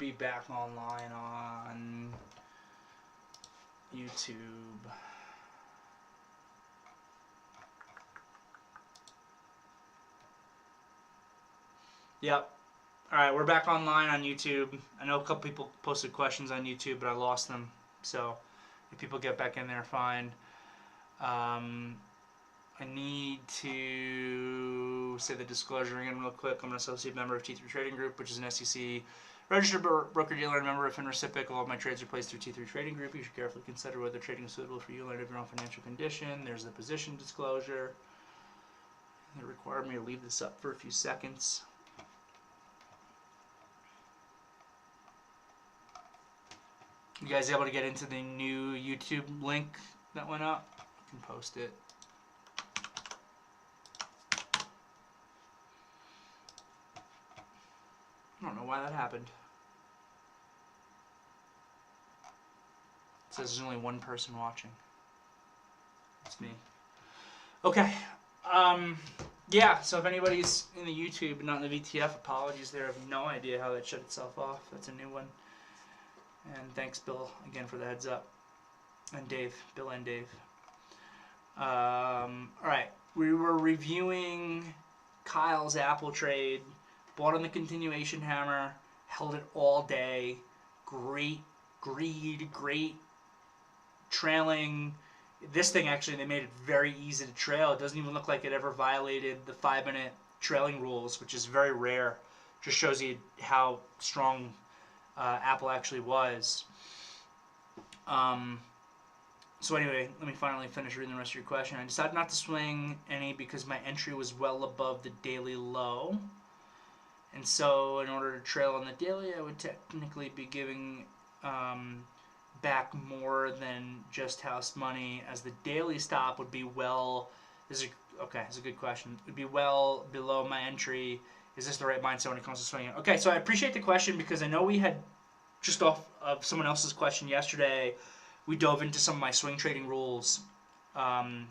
be back online on YouTube. Yep. Alright, we're back online on YouTube. I know a couple people posted questions on YouTube, but I lost them. So, if people get back in there, fine. I need to say the disclosure again real quick. I'm an associate member of T3 Trading Group, which is an SEC registered broker-dealer and member of FINRA. All of my trades are placed through T3 Trading Group. You should carefully consider whether trading is suitable for you and of your own financial condition. There's the position disclosure. It required me to leave this up for a few seconds. You guys able to get into the new YouTube link that went up? I can post it. I don't know why that happened. It says there's only one person watching. It's me. Okay. Yeah, so if anybody's in the YouTube and not in the VTF, apologies there. I have no idea how that shut itself off. That's a new one. And thanks, Bill, again for the heads up. And Dave. Bill and Dave. Alright. We were reviewing Kyle's Apple trade. Bought on the continuation hammer, held it all day. Great greed, great trailing. This thing actually, they made it very easy to trail. It doesn't even look like it ever violated the 5-minute trailing rules, which is very rare. Just shows you how strong Apple actually was. So anyway, let me finally finish reading the rest of your question. I decided not to swing any because my entry was well above the daily low. And so in order to trail on the daily, I would technically be giving back more than just house money, as the daily stop would be well, this is a good question. It would be well below my entry. Is this the right mindset when it comes to swinging? Okay, so I appreciate the question because I know we had, just off of someone else's question yesterday, we dove into some of my swing trading rules, a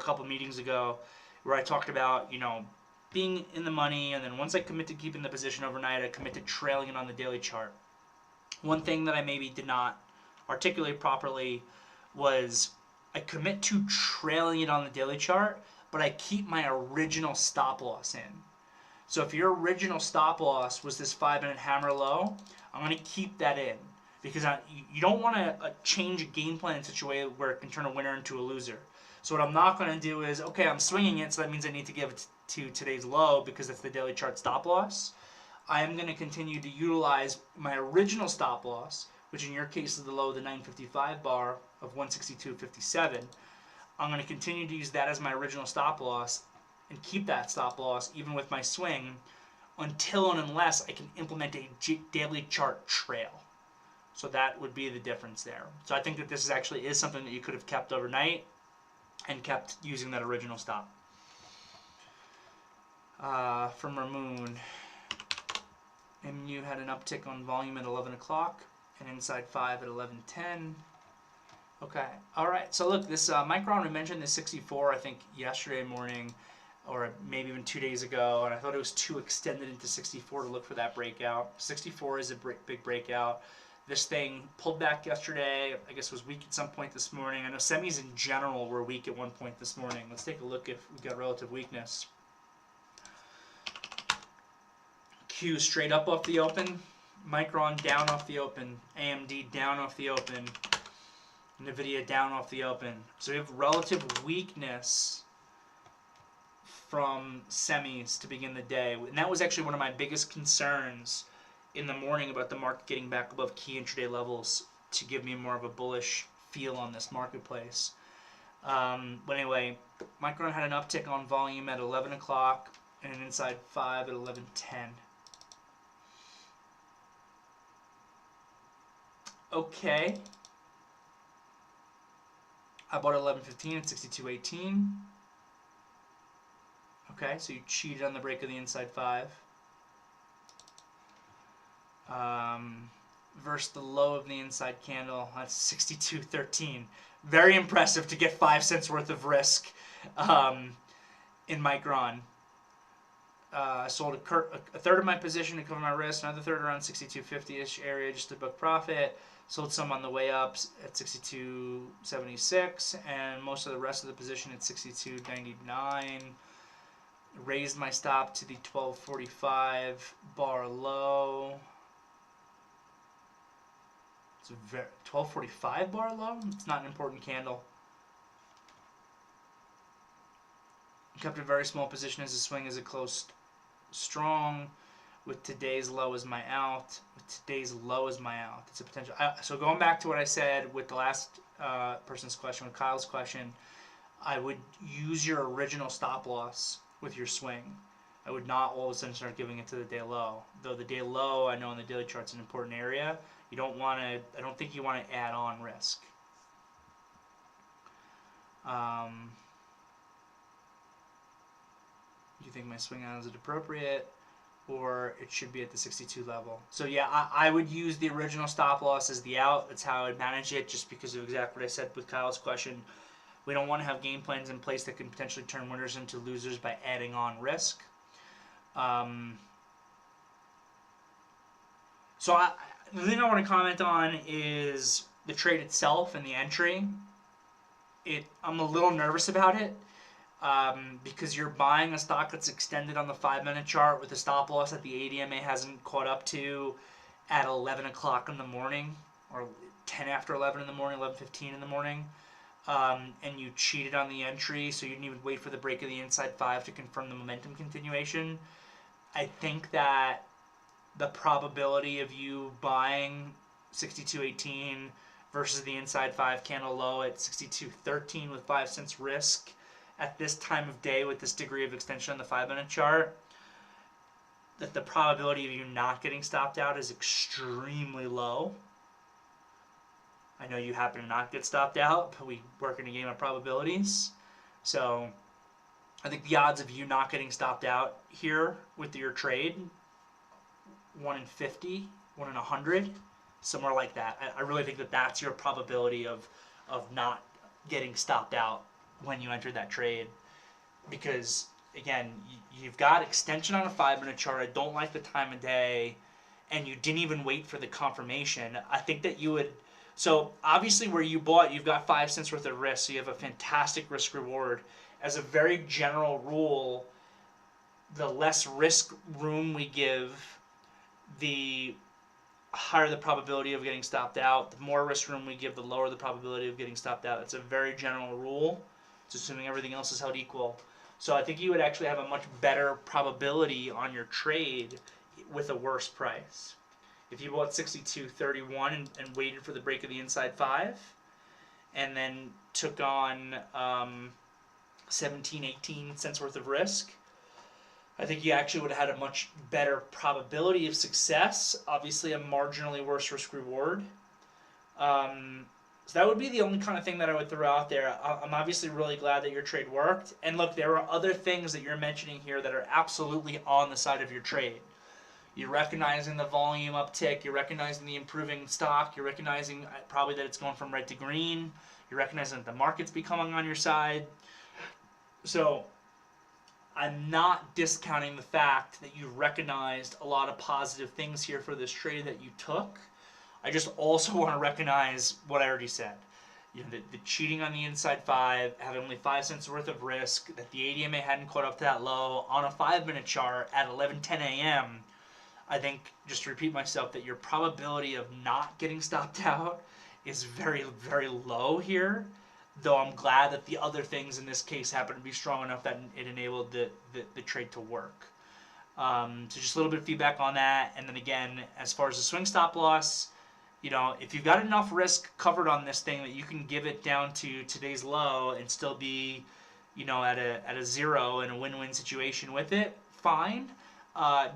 couple meetings ago, where I talked about, being in the money, and then once I commit to keeping the position overnight, I commit to trailing it on the daily chart. One thing that I maybe did not articulate properly was I commit to trailing it on the daily chart, but I keep my original stop loss in. So if your original stop loss was this 5-minute hammer low, I'm going to keep that in, because you don't want to change a game plan in such a way where it can turn a winner into a loser. So what I'm not going to do is, okay, I'm swinging it, so that means I need to give it to today's low because that's the daily chart stop loss. I am going to continue to utilize my original stop loss, which in your case is the low of the 955 bar of 162.57. I'm going to continue to use that as my original stop loss and keep that stop loss even with my swing until and unless I can implement a daily chart trail. So that would be the difference there. So I think that this actually is something that you could have kept overnight and kept using that original stop. From Ramoon, MU had an uptick on volume at 11 o'clock and inside 5 at 11:10. Okay, all right. So look, this Micron, we mentioned the 64, I think yesterday morning, or maybe even 2 days ago, and I thought it was too extended into 64 to look for that breakout. 64 is a big breakout. This thing pulled back yesterday. I guess was weak at some point this morning. I know semis in general were weak at one point this morning. Let's take a look if we got relative weakness. Q straight up off the open. Micron down off the open. AMD down off the open. NVIDIA down off the open. So we have relative weakness from semis to begin the day. And that was actually one of my biggest concerns in the morning about the market getting back above key intraday levels to give me more of a bullish feel on this marketplace. But anyway, Micron had an uptick on volume at 11 o'clock and an inside 5 at 11:10. Okay. I bought 11:15 at 62.18. Okay, so you cheated on the break of the inside 5. Versus the low of the inside candle, that's 62.13. Very impressive to get 5 cents worth of risk in Micron. I sold a third of my position to cover my risk, another third around 62.50-ish area just to book profit. Sold some on the way up at 62.76, and most of the rest of the position at 62.99. Raised my stop to the 12.45 bar low. It's a 12.45 bar low. It's not an important candle. Kept a very small position as a swing as a close strong. With today's low as my out. With today's low as my out. It's a potential. So going back to what I said with the last person's question, with Kyle's question, I would use your original stop loss with your swing. I would not all of a sudden start giving it to the day low. Though the day low, I know on the daily chart's an important area. You don't want to. I don't think you want to add on risk. Do you think my swing out is appropriate, or it should be at the 62 level? So yeah, I would use the original stop loss as the out. That's how I would manage it, just because of exactly what I said with Kyle's question. We don't want to have game plans in place that can potentially turn winners into losers by adding on risk. So the thing I want to comment on is the trade itself and the entry. I'm a little nervous about it. Because you're buying a stock that's extended on the 5-minute chart with a stop loss that the ADMA hasn't caught up to at 11 o'clock in the morning, or 10 after 11 in the morning, 11:15 in the morning, and you cheated on the entry, so you didn't even wait for the break of the inside 5 to confirm the momentum continuation. I think that the probability of you buying 62.18 versus the inside 5 candle low at 62.13 with 5 cents risk at this time of day with this degree of extension on the 5-minute chart, that the probability of you not getting stopped out is extremely low. I know you happen to not get stopped out, but we work in a game of probabilities. So I think the odds of you not getting stopped out here with your trade, 1 in 50, 1 in 100, somewhere like that. I really think that that's your probability of not getting stopped out when you enter that trade, because again, you've got extension on a 5-minute chart. I don't like the time of day, and you didn't even wait for the confirmation. I think that you would. So obviously, where you bought, you've got 5 cents worth of risk, so you have a fantastic risk reward. As a very general rule, the less risk room we give, the higher the probability of getting stopped out. The more risk room we give, the lower the probability of getting stopped out. It's a very general rule. It's assuming everything else is held equal. So I think you would actually have a much better probability on your trade with a worse price. If you bought 62.31 and waited for the break of the inside 5, and then took on 17, 18 cents worth of risk, I think you actually would have had a much better probability of success. Obviously, a marginally worse risk reward. So that would be the only kind of thing that I would throw out there. I'm obviously really glad that your trade worked. And look, there are other things that you're mentioning here that are absolutely on the side of your trade. You're recognizing the volume uptick. You're recognizing the improving stock. You're recognizing probably that it's going from red to green. You're recognizing that the market's becoming on your side. So I'm not discounting the fact that you recognized a lot of positive things here for this trade that you took. I just also want to recognize what I already said. You know, the cheating on the inside 5, having only 5 cents worth of risk, that the ADMA hadn't caught up to that low on a 5-minute chart at 11:10 a.m. I think, just to repeat myself, that your probability of not getting stopped out is very, very low here. Though I'm glad that the other things in this case happen to be strong enough that it enabled the trade to work. So just a little bit of feedback on that. And then again, as far as the swing stop loss, you know, if you've got enough risk covered on this thing that you can give it down to today's low and still be, you know, at a 0 in a win-win situation with it, fine.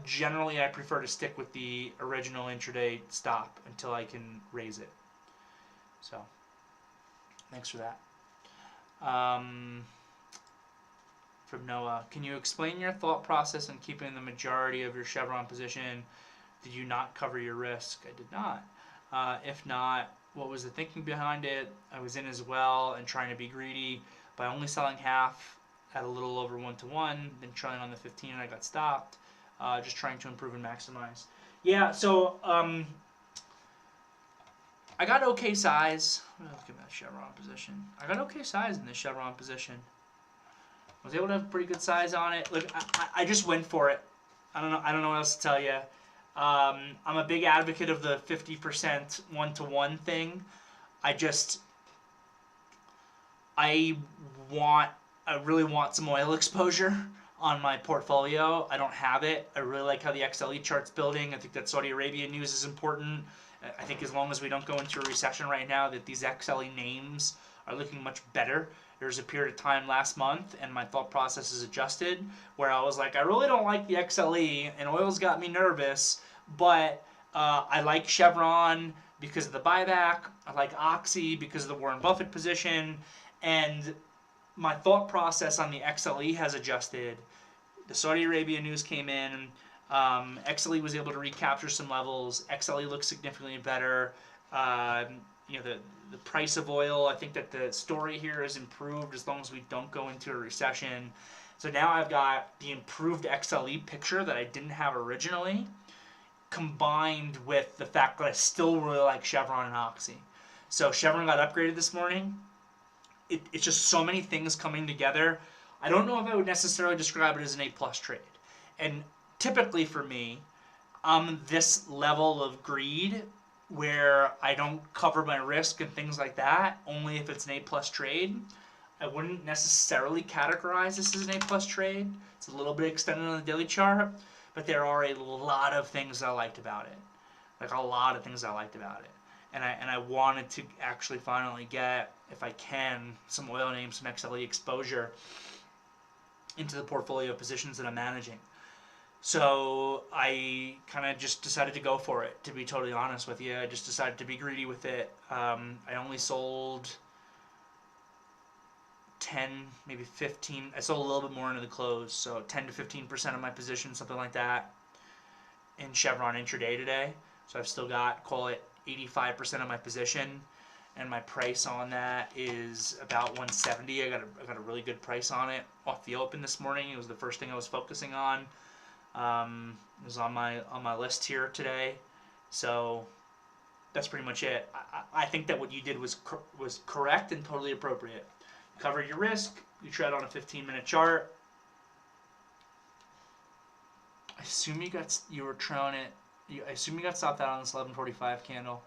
Generally, I prefer to stick with the original intraday stop until I can raise it. So, thanks for that. From Noah, can you explain your thought process in keeping the majority of your Chevron position? Did you not cover your risk? I did not. If not, what was the thinking behind it? I was in as well and trying to be greedy by only selling half at a little over 1-to-1. Been trying on the 15 and I got stopped. Just trying to improve and maximize. Yeah, so I got okay size. Look at that chevron position. I got okay size in this chevron position. I was able to have pretty good size on it. Look, I just went for it. I don't know what else to tell you. I'm a big advocate of the 50% 1-to-1 thing. I really want some oil exposure on my portfolio. I don't have it. I really like how the XLE chart's building. I think that Saudi Arabia news is important. I think as long as we don't go into a recession right now, that these XLE names are looking much better. There was a period of time last month, and my thought process is adjusted, where I was like, I really don't like the XLE, and oil's got me nervous, but I like Chevron because of the buyback. I like Oxy because of the Warren Buffett position, and my thought process on the XLE has adjusted. The Saudi Arabia news came in. XLE was able to recapture some levels. XLE looks significantly better. You know, the price of oil, I think that the story here is improved as long as we don't go into a recession. So now I've got the improved XLE picture that I didn't have originally, combined with the fact that I still really like Chevron and Oxy. So Chevron got upgraded this morning. It's just so many things coming together. I don't know if I would necessarily describe it as an A+ trade. And typically for me, I'm this level of greed where I don't cover my risk and things like that, only if it's an A+ trade. I wouldn't necessarily categorize this as an A+ trade. It's a little bit extended on the daily chart, but there are a lot of things I liked about it. Like a lot of things I liked about it. And I wanted to actually finally get, if I can, some oil names, some XLE exposure into the portfolio positions that I'm managing. So I kind of just decided to go for it, to be totally honest with you. I just decided to be greedy with it. I only sold 10, maybe 15. I sold a little bit more into the close, so 10 to 15% of my position, something like that, in Chevron intraday today. So I've still got, call it 85% of my position, and my price on that is about 170. I got a really good price on it off the open this morning. It was the first thing I was focusing on. It was on my list here today, so that's pretty much it. I think that what you did was correct and totally appropriate. You covered your risk. You trade on a 15-minute chart. I assume you were trailing it. I assume you got stopped out on this 11:45 candle,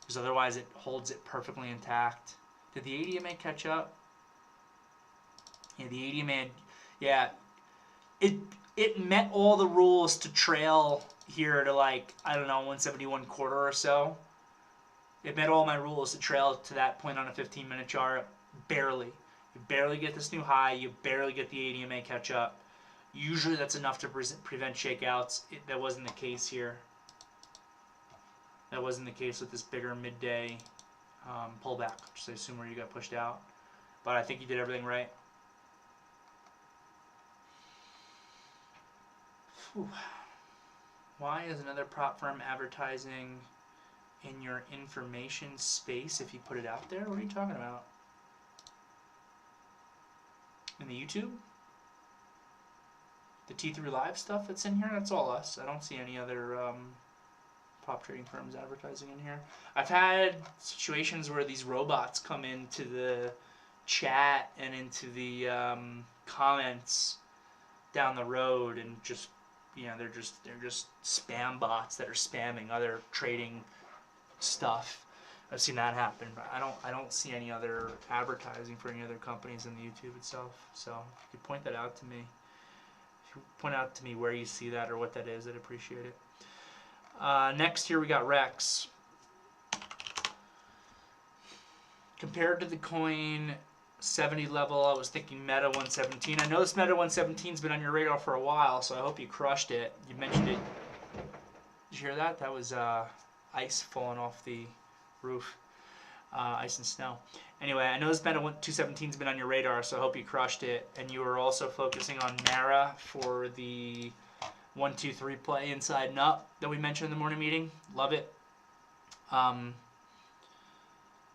because otherwise it holds it perfectly intact. Did the ADMA catch up? Yeah, the ADMA. Yeah, it met all the rules to trail here to, like, I don't know, 171 quarter or so. It met all my rules to trail to that point on a 15-minute chart. Barely. You barely get this new high. You barely get the ADMA catch up. Usually that's enough to prevent shakeouts. That wasn't the case here. That wasn't the case with this bigger midday pullback, which I assume where you got pushed out. But I think you did everything right. Whew. Why is another prop firm advertising in your information space if you put it out there? What are you talking about? In the YouTube? The T3 Live stuff that's in here, that's all us. I don't see any other prop trading firms advertising in here. I've had situations where these robots come into the chat and into the comments down the road and just, you know, they're just spam bots that are spamming other trading stuff. I've seen that happen, but I don't see any other advertising for any other companies in the YouTube itself. So if you could point that out to me. If you point out to me where you see that or what that is, I'd appreciate it. Next here we got Rex. Compared to the coin 70 level, I was thinking Meta 117. I know this Meta 117's been on your radar for a while, so I hope you crushed it. You mentioned it. Did you hear that? That was ice falling off the roof. Ice and snow. Anyway, I know this Meta 217's been on your radar, so I hope you crushed it. And you were also focusing on Mara for the 1-2-3 play inside and up that we mentioned in the morning meeting. Love it.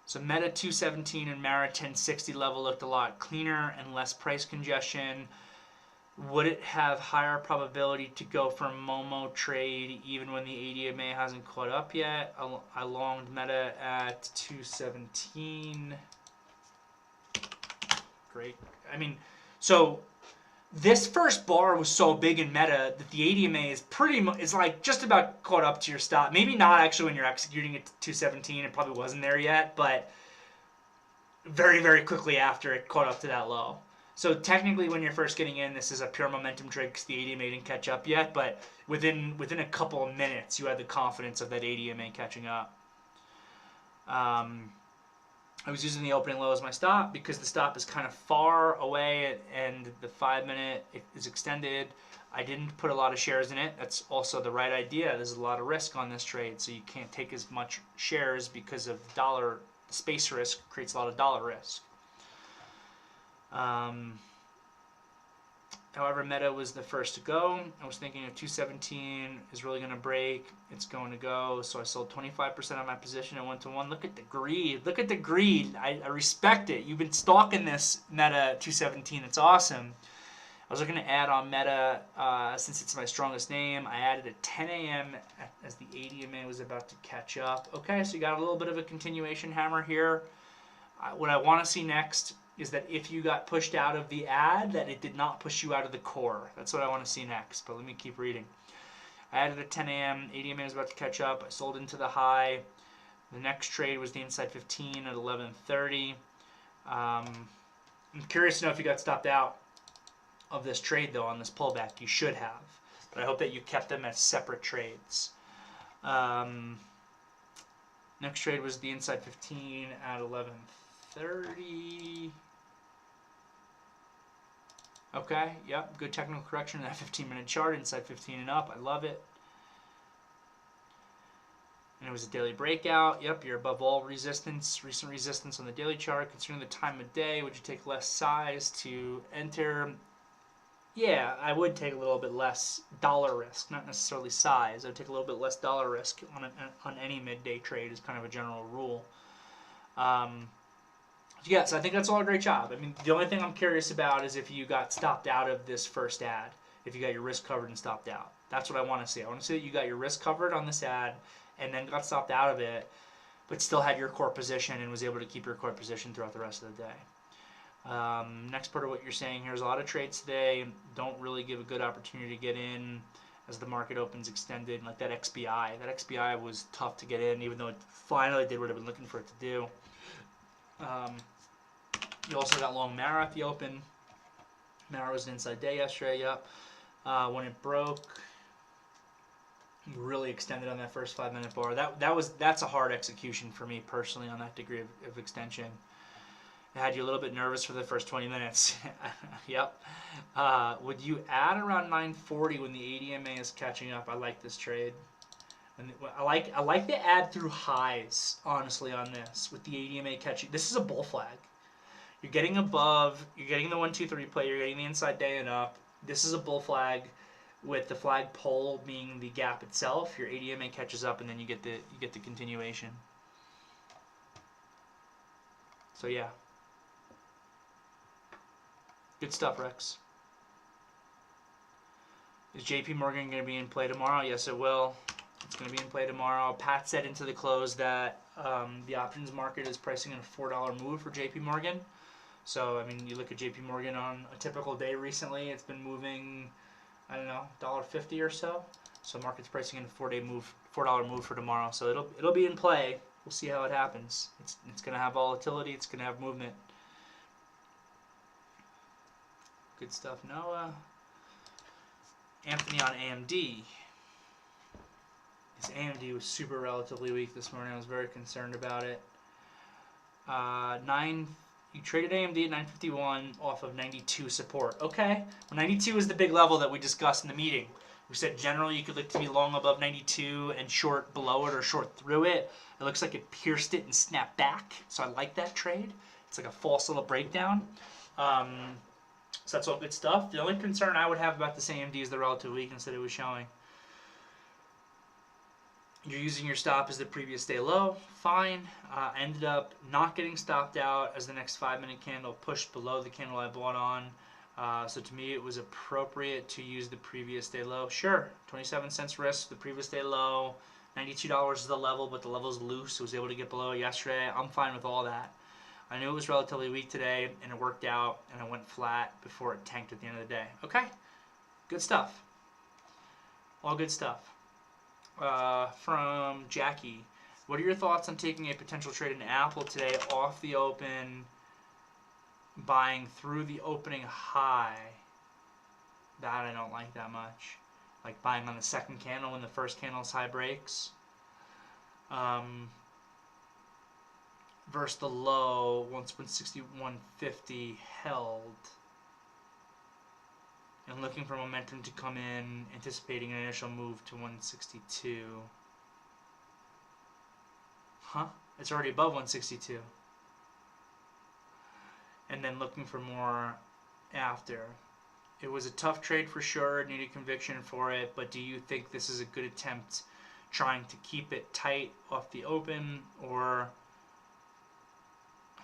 So Meta 217 and Mara 1060 level looked a lot cleaner and less price congestion. Would it have higher probability to go for Momo trade even when the ADMA hasn't caught up yet? I longed Meta at 217. Great. I mean, so this first bar was so big in Meta that the ADMA is is like just about caught up to your stop. Maybe not actually when you're executing it to 217. It probably wasn't there yet, but very, very quickly after it caught up to that low. So technically, when you're first getting in, this is a pure momentum trade because the ADMA didn't catch up yet. But within a couple of minutes, you had the confidence of that ADMA catching up. I was using the opening low as my stop because the stop is kind of far away and the 5 minute is extended. I didn't put a lot of shares in it. That's also the right idea. There's a lot of risk on this trade, so you can't take as much shares because of dollar space risk creates a lot of dollar risk. However, Meta was the first to go. I was thinking if 217 is really going to break, it's going to go. So I sold 25% of my position at 1-to-1. Look at the greed. Look at the greed. I respect it. You've been stalking this Meta 217. It's awesome. I was looking to add on Meta since it's my strongest name. I added at 10 a.m. as the ADMA was about to catch up. Okay, so you got a little bit of a continuation hammer here. What I want to see next is that if you got pushed out of the ad, that it did not push you out of the core. That's what I want to see next, but let me keep reading. I added at 10 a.m. ADMA was about to catch up. I sold into the high. The next trade was the inside 15 at 11:30. I'm curious to know if you got stopped out of this trade, though, on this pullback. You should have, but I hope that you kept them as separate trades. Next trade was the inside 15 at 11:30. Okay, yep, good technical correction in that 15-minute chart, inside 15 and up. I love it. And it was a daily breakout. Yep, you're above all resistance, recent resistance on the daily chart. Considering the time of day, would you take less size to enter? Yeah, I would take a little bit less dollar risk, not necessarily size. I would take a little bit less dollar risk on any midday trade as kind of a general rule. Yes, I think that's all a great job. I mean, the only thing I'm curious about is if you got stopped out of this first ad, if you got your risk covered and stopped out. That's what I want to see. I want to see that you got your risk covered on this ad and then got stopped out of it, but still had your core position and was able to keep your core position throughout the rest of the day. Next part of what you're saying here is a lot of trades today don't really give a good opportunity to get in as the market opens extended, like that XBI. That XBI was tough to get in, even though it finally did what I've been looking for it to do. You also got long Mara at the open. Mara was an inside day yesterday, yep. When it broke, really extended on that first 5-minute bar. That's a hard execution for me personally on that degree of extension. It had you a little bit nervous for the first 20 minutes. Yep. Would you add around 940 when the ADMA is catching up? I like this trade. And I like the add through highs, honestly, on this with the ADMA catching. This is a bull flag. You're getting above. You're getting the 1-2-3 play. You're getting the inside day and up. This is a bull flag, with the flag pole being the gap itself. Your ADMA catches up, and then you get the continuation. So yeah. Good stuff, Rex. Is JP Morgan going to be in play tomorrow? Yes, it will. It's going to be in play tomorrow. Pat said into the close that the options market is pricing in a $4 move for JP Morgan. So, I mean, you look at JP Morgan on a typical day recently, it's been moving, I don't know, $1.50 or so. So, market's pricing in a $4 move for tomorrow. So, it'll be in play. We'll see how it happens. It's going to have volatility. It's going to have movement. Good stuff, Noah. Anthony on AMD. His AMD was super relatively weak this morning. I was very concerned about it. You traded AMD at 951 off of 92 support. Okay. Well, 92 is the big level that we discussed in the meeting. We said generally you could look to be long above 92 and short below it or short through it. It looks like it pierced it and snapped back. So I like that trade. It's like a false little breakdown. So that's all good stuff. The only concern I would have about this AMD is the relative weakness that it was showing. You're using your stop as the previous day low. Fine. I ended up not getting stopped out as the next 5-minute candle pushed below the candle I bought on. So to me, it was appropriate to use the previous day low. Sure, 27 cents risk, the previous day low. $92 is the level, but the level's loose. I was able to get below it yesterday. I'm fine with all that. I knew it was relatively weak today, and it worked out, and I went flat before it tanked at the end of the day. Okay, good stuff. All good stuff. From Jackie, what are your thoughts on taking a potential trade in Apple today off the open, buying through the opening high? That I don't like that much. Like buying on the second candle when the first candle's high breaks. Versus the low once 161.50 held. And looking for momentum to come in, anticipating an initial move to 162. Huh? It's already above 162. And then looking for more after. It was a tough trade for sure, needed conviction for it, but do you think this is a good attempt trying to keep it tight off the open, or...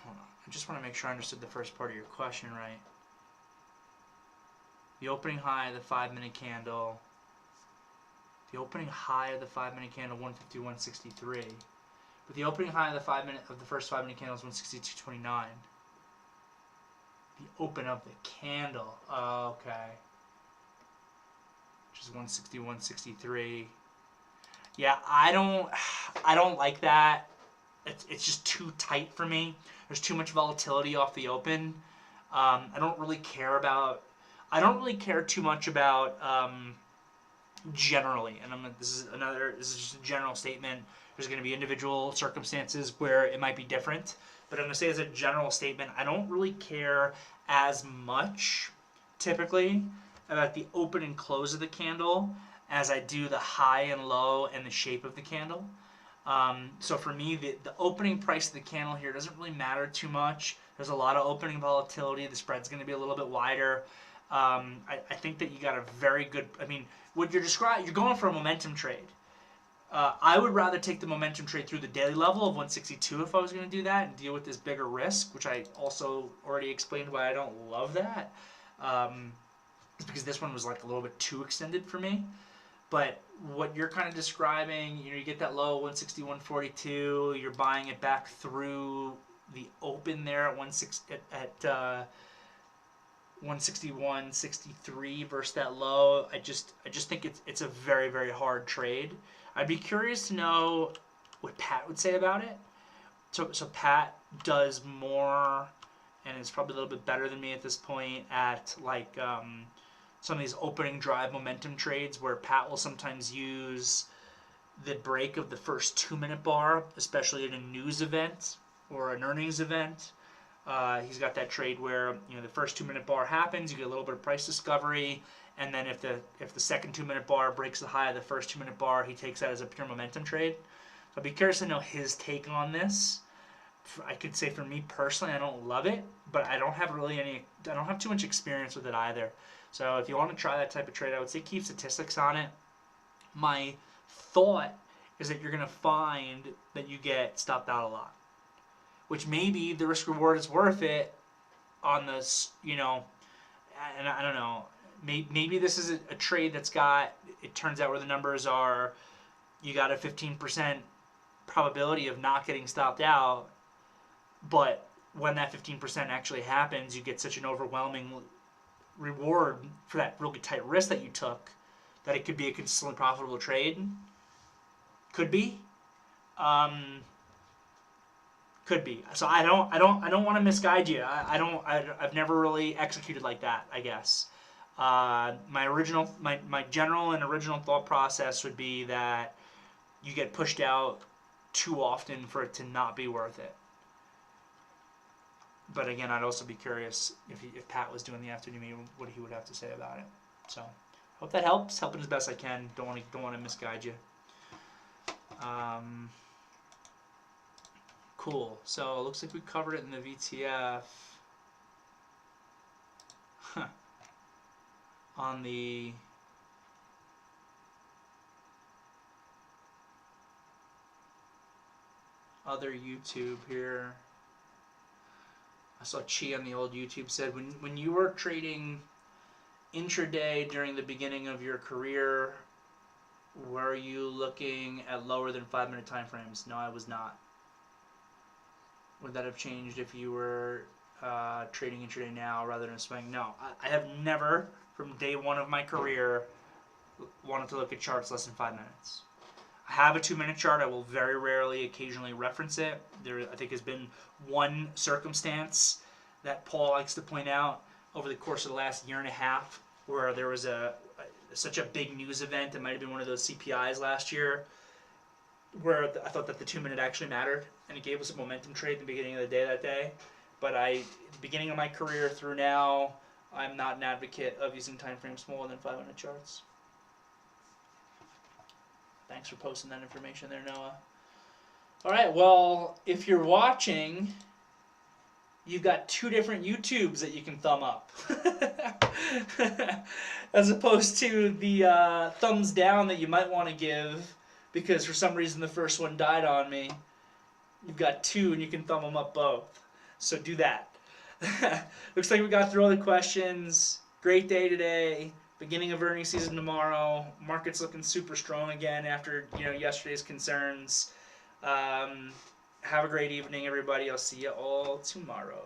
Hold on, I just want to make sure I understood the first part of your question right. The opening high of the 5-minute candle. The opening high of the 5-minute candle, 151.63. But the opening high of the first 5-minute candle is 162.29. The open of the candle. Okay. Which is 161.63. Yeah, I don't like that. It's just too tight for me. There's too much volatility off the open. I don't really care too much about generally, and this is just a general statement. There's going to be individual circumstances where it might be different, but I'm going to say as a general statement, I don't really care as much typically about the open and close of the candle as I do the high and low and the shape of the candle. So for me, the opening price of the candle here doesn't really matter too much. There's a lot of opening volatility. The spread's going to be a little bit wider. I think that you got a very good... I mean, what you're going for a momentum trade. I would rather take the momentum trade through the daily level of 162 if I was going to do that and deal with this bigger risk, which I also already explained why I don't love that. It's because this one was like a little bit too extended for me. But what you're kind of describing, you get that low 161.42, you're buying it back through the open there at 161.63 versus that low. I just think it's a very, very hard trade. I'd be curious to know what Pat would say about it. So Pat does more and is probably a little bit better than me at this point at like some of these opening drive momentum trades where Pat will sometimes use the break of the first 2-minute bar, especially in a news event or an earnings event. He's got that trade where the first 2-minute bar happens, you get a little bit of price discovery, and then if the second 2-minute bar breaks the high of the first 2-minute bar, he takes that as a pure momentum trade. So I'd be curious to know his take on this. I could say for me personally, I don't love it, but I don't have too much experience with it either. So if you want to try that type of trade, I would say keep statistics on it. My thought is that you're going to find that you get stopped out a lot, which maybe the risk reward is worth it on this, and I don't know. Maybe this is a trade that's got, it turns out where the numbers are, you got a 15% probability of not getting stopped out, but when that 15% actually happens, you get such an overwhelming reward for that really tight risk that you took that it could be a consistently profitable trade. Could be. Could be. So I don't want to misguide you. I've never really executed like that, I guess. My general and original thought process would be that you get pushed out too often for it to not be worth it. But again, I'd also be curious if Pat was doing the afternoon meeting, what he would have to say about it. So, hope that helps. Helping as best I can. Don't want to misguide you. Cool. So it looks like we covered it in the VTF. On the other YouTube here. I saw Chi on the old YouTube said, when you were trading intraday during the beginning of your career, were you looking at lower than 5-minute time frames? No, I was not. Would that have changed if you were trading intraday now rather than swing? No, I have never, from day one of my career, wanted to look at charts less than 5 minutes. I have a 2-minute chart. I will very rarely, occasionally reference it. There, I think, has been one circumstance that Paul likes to point out over the course of the last year and a half where there was such a big news event. It might have been one of those CPIs last year where I thought that the 2-minute actually mattered, and it gave us a momentum trade at the beginning of the day that day. But at the beginning of my career through now, I'm not an advocate of using time frames smaller than 5-minute charts. Thanks for posting that information there, Noah. All right, well, if you're watching, you've got 2 different YouTubes that you can thumb up. As opposed to the thumbs down that you might want to give because for some reason the first one died on me. You've got 2 and you can thumb them up both. So do that. Looks like we got through all the questions. Great day today. Beginning of earnings season tomorrow. Market's looking super strong again after yesterday's concerns. Have a great evening, everybody. I'll see you all tomorrow.